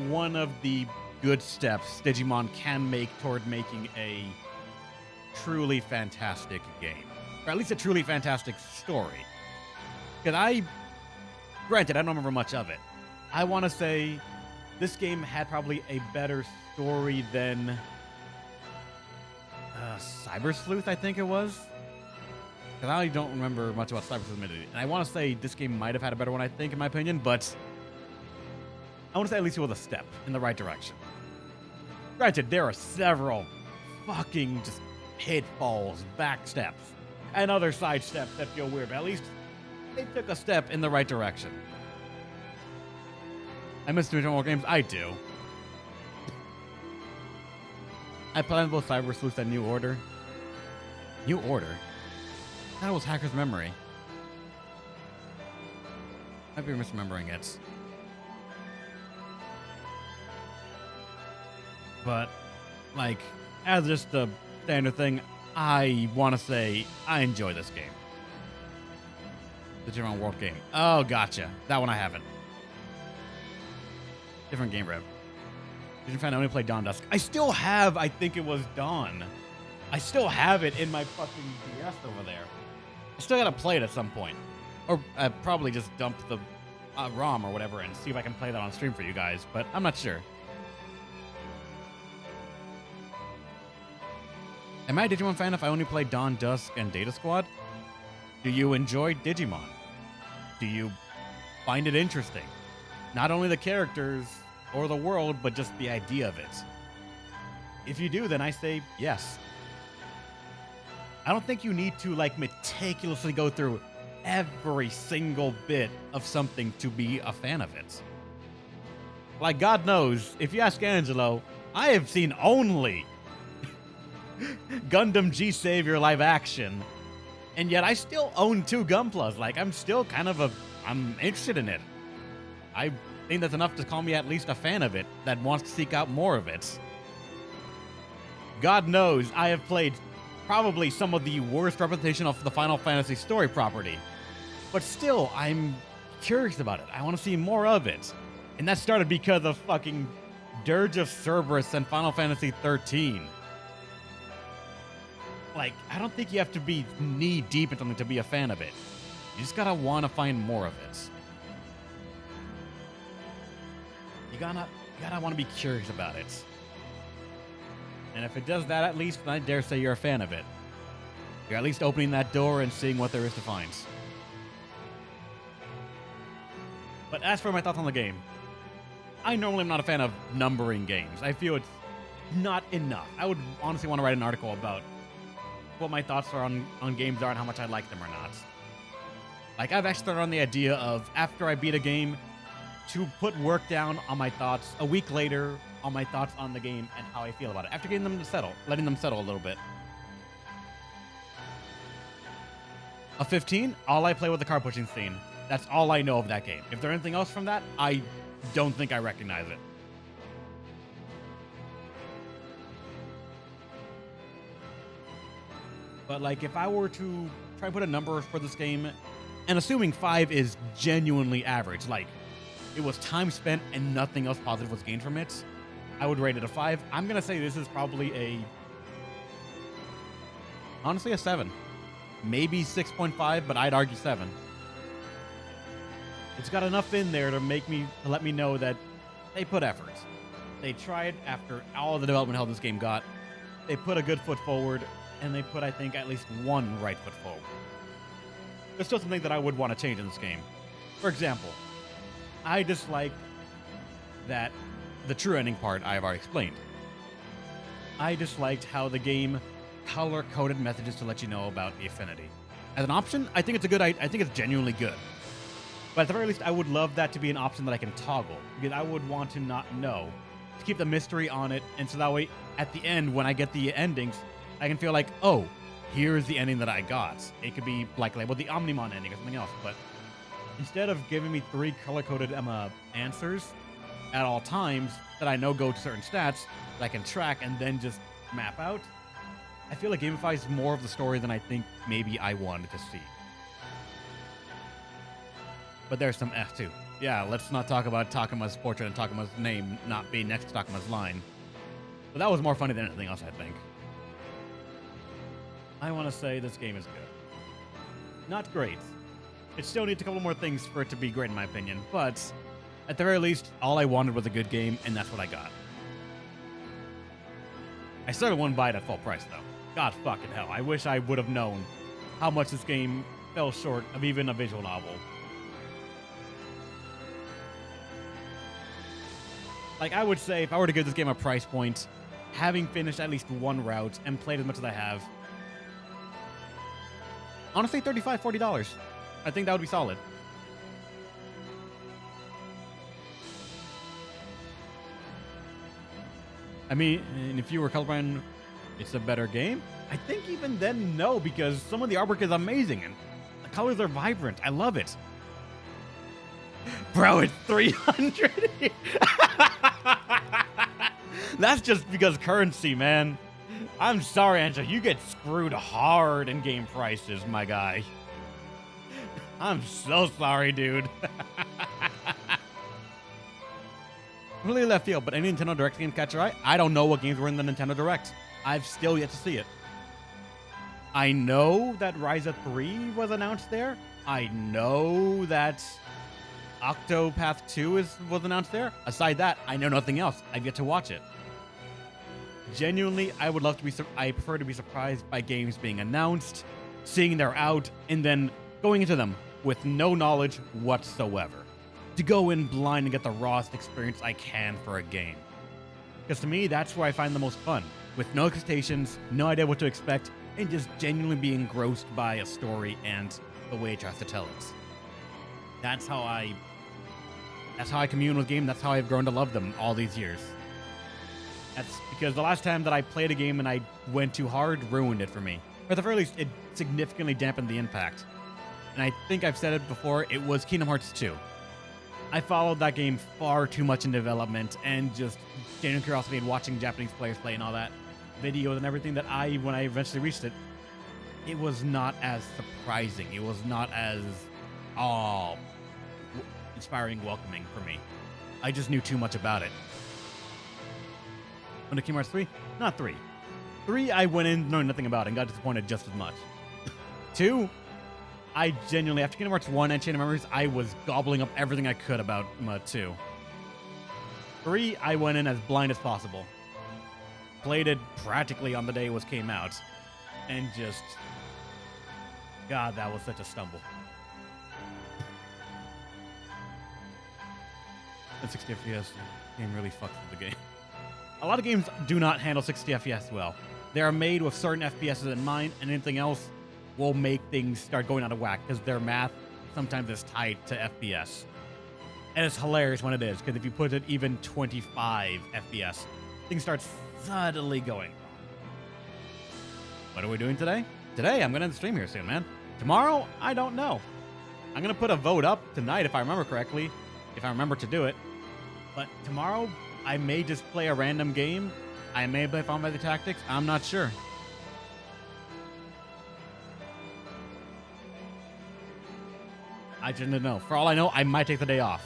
one of the good steps Digimon can make toward making a truly fantastic game. Or at least a truly fantastic story. Because granted, I don't remember much of it. I want to say this game had probably a better story than Cyber Sleuth, I think it was. Because I don't remember much about Cyber Sleuth. And I want to say this game might have had a better one, I think, in my opinion. But I want to say at least it was a step in the right direction. Granted, there are several fucking just pitfalls, back steps, and other side steps that feel weird. But at least they took a step in the right direction. I miss doing more games. I do. I played both Cyber Sleuth and New Order. New Order? That was Hacker's Memory. Might be misremembering it. But, like, as just a standard thing, I want to say I enjoy this game. The Digimon World game. Oh, gotcha. That one I haven't. Different game, rev. Did you find I only played Dawn Dusk? I still have, I think it was Dawn. I still have it in my fucking DS over there. I still gotta play it at some point. Or probably just dump the ROM or whatever and see if I can play that on stream for you guys, but I'm not sure. Am I a Digimon fan if I only play Dawn Dusk and Data Squad? Do you enjoy Digimon? Do you find it interesting? Not only the characters or the world, but just the idea of it. If you do, then I say yes. I don't think you need to like meticulously go through every single bit of something to be a fan of it. Like God knows, if you ask Angelo, I have seen only Gundam G Savior live action, and yet I still own 2 Gunplas. Like I'm still I'm interested in it. I think that's enough to call me at least a fan of it that wants to seek out more of it. God knows I have played probably some of the worst representation of the Final Fantasy story property. But still, I'm curious about it. I want to see more of it. And that started because of fucking Dirge of Cerberus and Final Fantasy 13. Like, I don't think you have to be knee deep in something to be a fan of it. You just gotta want to find more of it. You gotta want to be curious about it. And if it does that, at least, then I dare say you're a fan of it. You're at least opening that door and seeing what there is to find. But as for my thoughts on the game, I normally am not a fan of numbering games. I feel it's not enough. I would honestly want to write an article about what my thoughts are on games are and how much I like them or not. Like, I've actually started on the idea of, after I beat a game, to put work down on my thoughts a week later on my thoughts on the game and how I feel about it, after getting them to settle, letting them settle a little bit. A 15, all I play with the car pushing scene. That's all I know of that game. If there's anything else from that, I don't think I recognize it. But like, if I were to try and put a number for this game, and assuming 5 is genuinely average, like it was time spent and nothing else positive was gained from it, I would rate it a 5. I'm gonna say this is probably honestly a 7. Maybe 6.5, but I'd argue 7. It's got enough in there to let me know that they put effort. They tried after all the development hell this game got. They put a good foot forward, and they put, I think, at least one right foot forward. There's still something that I would want to change in this game. For example, I dislike that the true ending part I have already explained. I disliked how the game color-coded messages to let you know about the affinity. As an option, I think it's genuinely good. But at the very least, I would love that to be an option that I can toggle, because I would want to not know, to keep the mystery on it, and so that way, at the end, when I get the endings, I can feel like, oh, here's the ending that I got. It could be like labeled the Omnimon ending or something else, but instead of giving me 3 color-coded answers at all times that I know go to certain stats that I can track and then just map out, I feel like gamifies more of the story than I think maybe I wanted to see. But there's some F too. Yeah, let's not talk about Takuma's portrait and Takuma's name not being next to Takuma's line. But that was more funny than anything else, I think. I want to say this game is good. Not great. It still needs a couple more things for it to be great in my opinion, but at the very least, all I wanted was a good game, and that's what I got. I still wouldn't buy it at full price, though. God fucking hell, I wish I would have known how much this game fell short of even a visual novel. Like, I would say, if I were to give this game a price point, having finished at least one route and played as much as I have, honestly, $35, $40. I think that would be solid. I mean, and if you were colorblind, it's a better game? I think even then, no, because some of the artwork is amazing and the colors are vibrant. I love it. Bro, it's 300. That's just because currency, man. I'm sorry, Angela. You get screwed hard in game prices, my guy. I'm so sorry, dude. Really left field, but any Nintendo Direct game catch your eye? I don't know what games were in the Nintendo Direct. I've still yet to see it. I know that Ryza 3 was announced there. I know that Octopath 2 was announced there. Aside that, I know nothing else. I've yet to watch it. Genuinely, I would love to be. I prefer to be surprised by games being announced, seeing they're out, and then going into them with no knowledge whatsoever. To go in blind and get the rawest experience I can for a game. Because to me, that's where I find the most fun. With no expectations, no idea what to expect, and just genuinely be engrossed by a story and the way it tries to tell it. That's how I commune with games. That's how I've grown to love them all these years. That's because the last time that I played a game and I went too hard ruined it for me. Or at the very least, it significantly dampened the impact. And I think I've said it before, it was Kingdom Hearts 2. I followed that game far too much in development and just genuine curiosity and watching Japanese players play and all that, videos and everything, that when I eventually reached it, it was not as surprising. It was not as, inspiring, welcoming for me. I just knew too much about it. When it came Hearts 3? Not 3. 3, I went in knowing nothing about it and got disappointed just as much. 2, I genuinely, after Kingdom Hearts 1 and Chain of Memories, I was gobbling up everything I could about 2. 3, I went in as blind as possible. Played it practically on the day it came out. And just, God, that was such a stumble. The 60 FPS game really fucks with the game. A lot of games do not handle 60 FPS well. They are made with certain FPSs in mind, and anything else will make things start going out of whack because their math sometimes is tied to FPS. And it's hilarious when it is, because if you put it even 25 FPS, things start suddenly going wrong. What are we doing today? Today, I'm going to end the stream here soon, man. Tomorrow, I don't know. I'm going to put a vote up tonight, if I remember correctly, if I remember to do it. But tomorrow, I may just play a random game. I may play Final Fantasy Tactics. I'm not sure. I didn't know. For all I know, I might take the day off.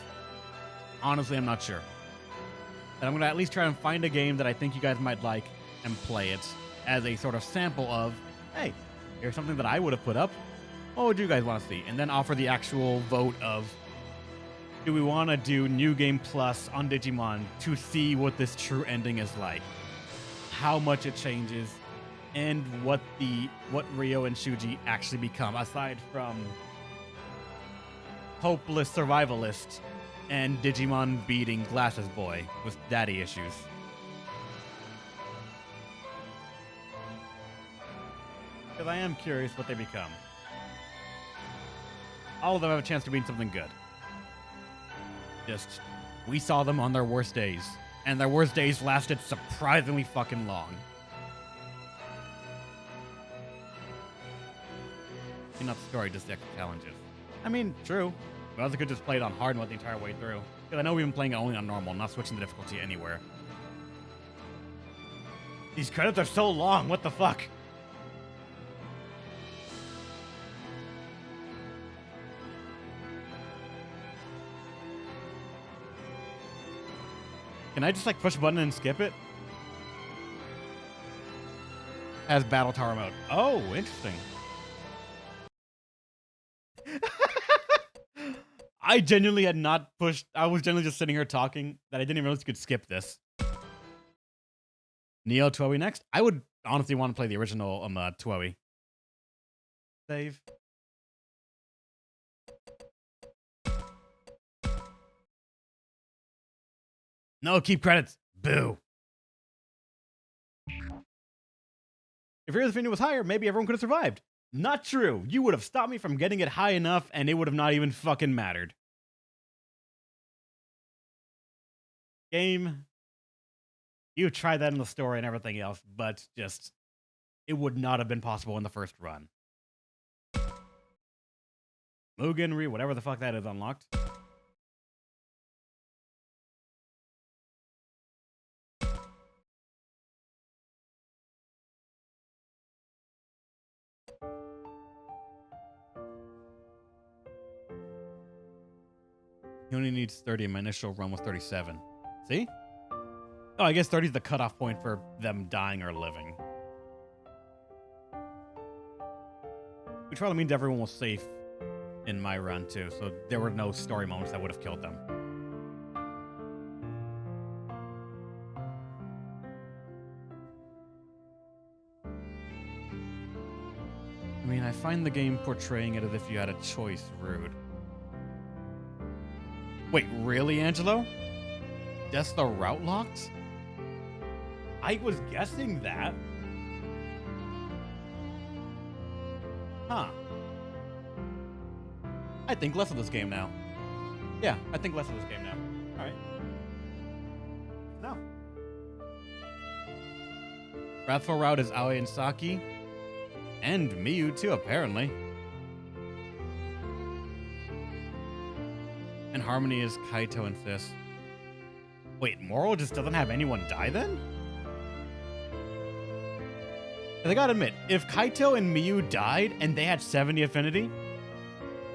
Honestly, I'm not sure. But I'm going to at least try and find a game that I think you guys might like and play it as a sort of sample of, hey, here's something that I would have put up. What would you guys want to see? And then offer the actual vote of, do we want to do New Game Plus on Digimon to see what this true ending is like? How much it changes, and what Ryo and Shuji actually become, aside from hopeless survivalist and Digimon beating Glasses Boy with daddy issues. Because I am curious what they become. All of them have a chance to be something good. Just, we saw them on their worst days, and their worst days lasted surprisingly fucking long. Not the story, just the extra challenges. I mean, true. We also could just play it on hard and went the entire way through. Because I know we've been playing it only on normal, not switching the difficulty anywhere. These credits are so long, what the fuck? Can I just like push a button and skip it? As Battle Tower mode. Oh, interesting. I genuinely had not pushed. I was genuinely just sitting here talking that I didn't even realize you could skip this. Neo Toei next. I would honestly want to play the original Toei. Save. No, keep credits. Boo. If your affinity was higher, maybe everyone could have survived. Not true. You would have stopped me from getting it high enough, and it would have not even fucking mattered. Game. You tried that in the story and everything else, but just, it would not have been possible in the first run. Mugen, whatever the fuck that is, unlocked. He only needs 30, and my initial run was 37. See? Oh, I guess 30 is the cutoff point for them dying or living. Which probably means everyone was safe in my run too, so there were no story moments that would have killed them. I mean, I find the game portraying it as if you had a choice rude. Wait, really, Angelo? That's the route locked? I was guessing that. Huh. I think less of this game now. Yeah, I think less of this game now. Alright. No. Wrathful Route is Aoi and Saki. And Miyu too, apparently. And Harmony is Kaito and Fist. Wait, Moral just doesn't have anyone die then? I gotta admit, if Kaito and Miyu died and they had 70 affinity,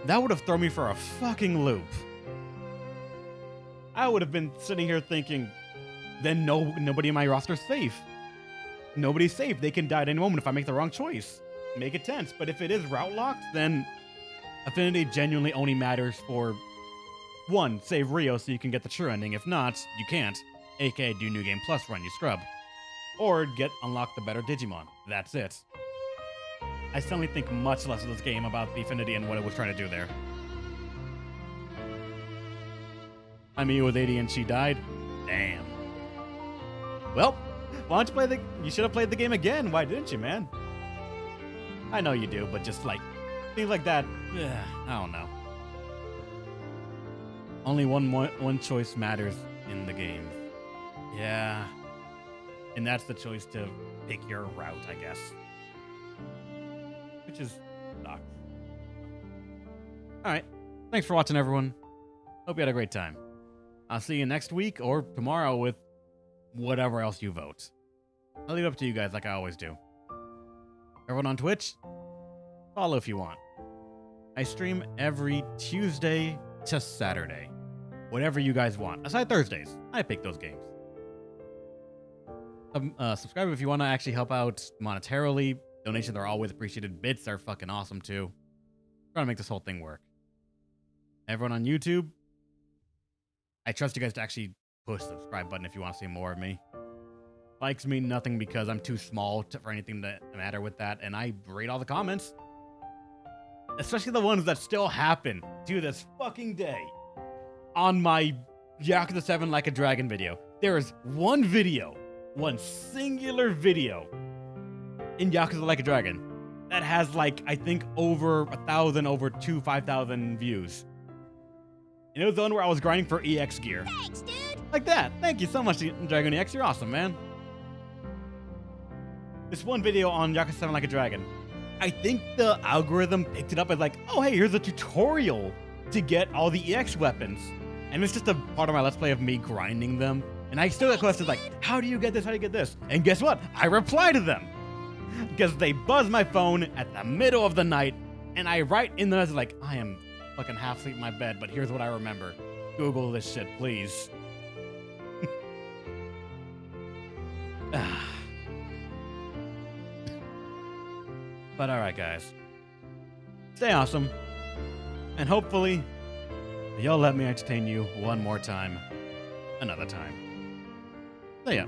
that would have thrown me for a fucking loop. I would have been sitting here thinking, then nobody in my roster is safe. Nobody's safe. They can die at any moment if I make the wrong choice. Make it tense. But if it is route locked, then affinity genuinely only matters for one, save Rio so you can get the true ending. If not, you can't. AKA do New Game Plus run, you scrub. Or unlock the better Digimon. That's it. I suddenly think much less of this game about the affinity and what it was trying to do there. I mean, with 80 and she died. Damn. Well, why don't you play you should have played the game again. Why didn't you, man? I know you do, but just like, things like that, I don't know. Only one choice matters in the game. Yeah. And that's the choice to pick your route, I guess. Which is sucks. Alright. Thanks for watching, everyone. Hope you had a great time. I'll see you next week or tomorrow with whatever else you vote. I'll leave it up to you guys like I always do. Everyone on Twitch, follow if you want. I stream every Tuesday to Saturday. Whatever you guys want. Aside Thursdays, I pick those games. Subscribe if you want to actually help out monetarily. Donations are always appreciated. Bits are fucking awesome too. Trying to make this whole thing work. Everyone on YouTube, I trust you guys to actually push the subscribe button if you want to see more of me. Likes mean nothing because I'm too small for anything to matter with that, and I read all the comments. Especially the ones that still happen to this fucking day. On my Yakuza 7 Like a Dragon video. There is one singular video in Yakuza Like a Dragon that has like, I think over 1,000, over 5,000 views. And it was the one where I was grinding for EX gear. Thanks, dude. Like that. Thank you so much, Dragon EX. You're awesome, man. This one video on Yakuza 7 Like a Dragon. I think the algorithm picked it up as like, oh, hey, here's a tutorial to get all the EX weapons. And it's just a part of my Let's Play of me grinding them. And I still get questions like, how do you get this? How do you get this? And guess what? I reply to them. Because they buzz my phone at the middle of the night. And I write in the message like, I am fucking half asleep in my bed, but here's what I remember. Google this shit, please. But alright, guys. Stay awesome. And hopefully, you'll let me entertain you one more time. Another time. So yeah.